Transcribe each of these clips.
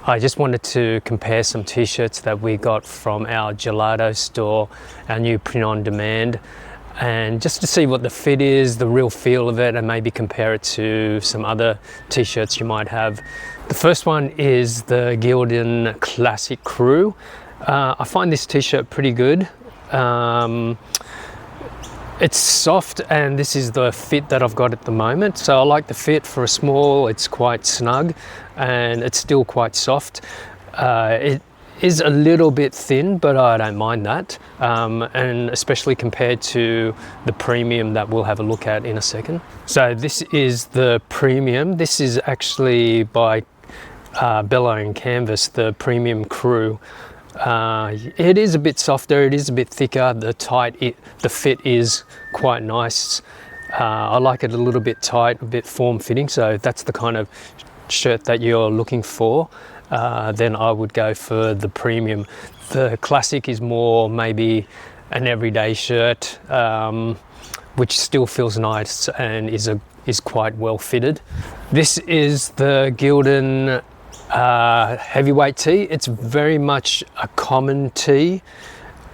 I just wanted to compare some t-shirts that we got from our Gelato store, our new print on demand, and just to see what the fit is, the real feel of it, and maybe compare it to some other t-shirts you might have. The first one is the Gildan Classic Crew. I find this t-shirt pretty good. It's soft, and this is the fit that I've got at the moment. So I like the fit for a small. It's quite snug and it's still quite soft. It is a little bit thin, but I don't mind that. And especially compared to the premium that we'll have a look at in a second. So this is the premium. This is actually by Bellow & Canvas, the Premium Crew. It is a bit softer, it is a bit thicker, the fit is quite nice. I like it a little bit tight, a bit form-fitting, so if that's the kind of shirt that you're looking for, then I would go for the premium. The classic is more maybe an everyday shirt, which still feels nice and is quite well fitted. This is the Gildan heavyweight tee. It's very much a common tee.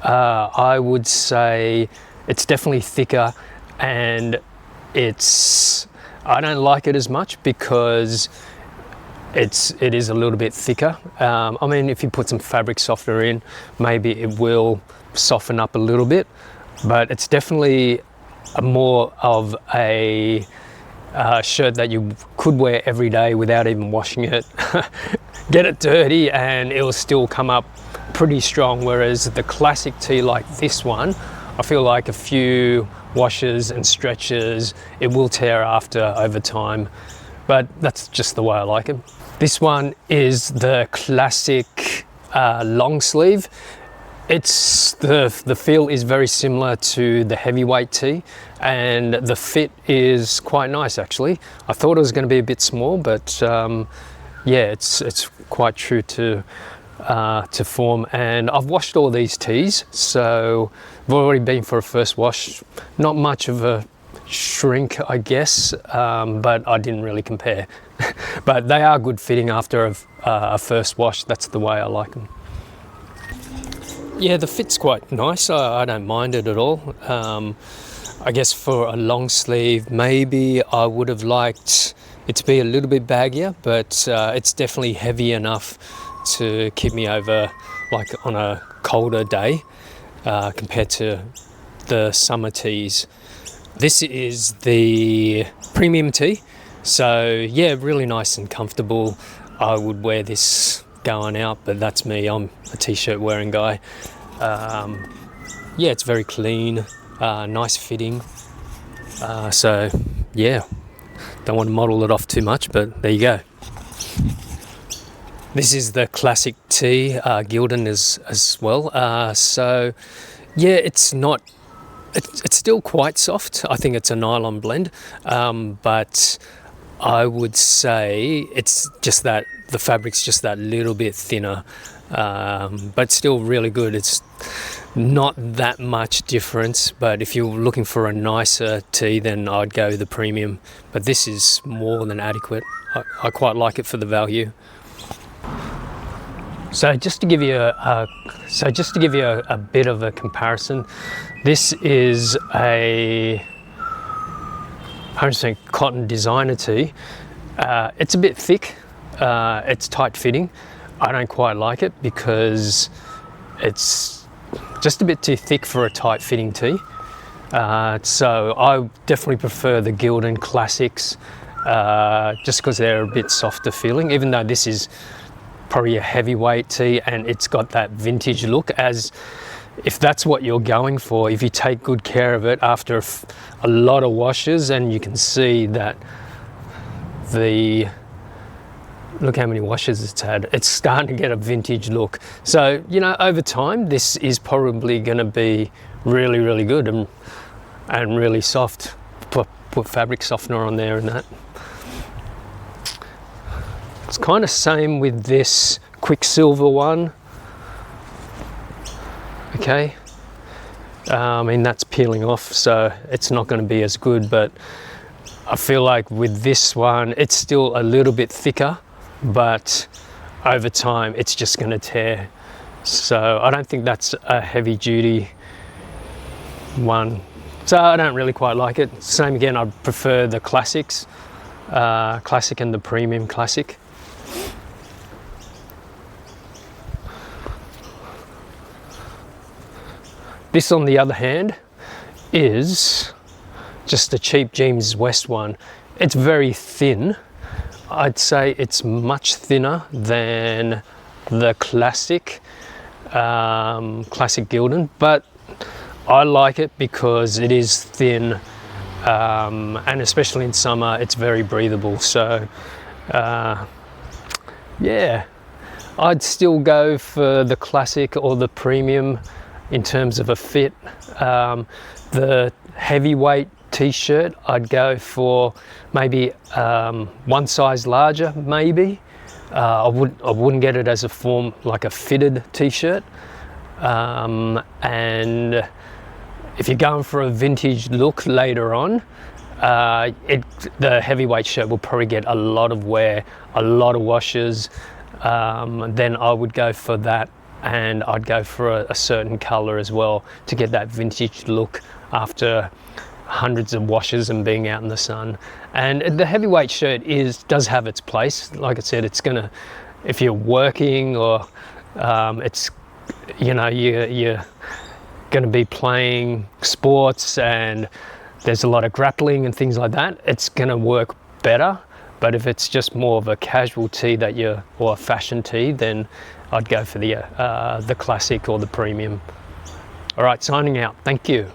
I would say it's definitely thicker, and I don't like it as much because it is a little bit thicker. I mean, if you put some fabric softener in, maybe it will soften up a little bit, but it's definitely more of a shirt that you could wear every day without even washing it. Get it dirty and it will still come up pretty strong, whereas the classic tee like this one, I feel like a few washes and stretches, it will tear after over time, but that's just the way I like it. This one is the classic long sleeve. It's the feel is very similar to the heavyweight tee, and the fit is quite nice actually. I thought it was going to be a bit small, but yeah, it's quite true to form. And I've washed all these tees, so I've already been for a first wash. Not much of a shrink, I guess, but I didn't really compare. But they are good fitting after a first wash. That's the way I like them. Yeah, the fit's quite nice. I don't mind it at all. I guess for a long sleeve, maybe I would have liked it to be a little bit baggier, but it's definitely heavy enough to keep me over like on a colder day compared to the summer tees. This is the premium tee. So yeah, really nice and comfortable. I would wear this going out, but that's me. I'm a t-shirt wearing guy. Yeah, it's very clean, nice fitting. So yeah, don't want to model it off too much, but there you go. This is the classic tee, Gildan as well. So yeah, it's still quite soft. I think it's a nylon blend, but I would say it's just that the fabric's just that little bit thinner, but still really good. It's not that much difference, but if you're looking for a nicer tee, then I'd go the premium. But this is more than adequate. I quite like it for the value. So just to give you a bit of a comparison, this is a 100% cotton designer tee. It's a bit thick. It's tight fitting. I don't quite like it because it's just a bit too thick for a tight fitting tee. So I definitely prefer the Gildan Classics just because they're a bit softer feeling, even though this is probably a heavyweight tee and it's got that vintage look. As if that's what you're going for, if you take good care of it after a lot of washes, and you can see that look how many washes it's had. It's starting to get a vintage look. So, you know, over time, this is probably going to be really, really good and really soft. Put fabric softener on there and that. It's kind of same with this Quicksilver one. Okay. I mean, that's peeling off, so it's not going to be as good, but I feel like with this one, it's still a little bit thicker, but over time it's just going to tear. So I don't think that's a heavy duty one. So I don't really quite like it. Same again, I prefer the classics, classic and the premium classic. This, on the other hand, is just a cheap James West one. It's very thin. I'd say it's much thinner than the classic Gildan, but I like it because it is thin, and especially in summer it's very breathable. So yeah, I'd still go for the classic or the premium in terms of a fit. The heavyweight t-shirt, I'd go for maybe one size larger, maybe. I wouldn't get it as a form, like a fitted t-shirt. And if you're going for a vintage look later on, the heavyweight shirt will probably get a lot of wear, a lot of washes. Then I would go for that, and I'd go for a certain color as well to get that vintage look after hundreds of washes and being out in the sun. And the heavyweight shirt does have its place. Like I said, it's gonna, if you're working or it's, you know, you're gonna be playing sports and there's a lot of grappling and things like that, it's gonna work better. But if it's just more of a casual tee or a fashion tee, then I'd go for the classic or the premium. All right, signing out. Thank you.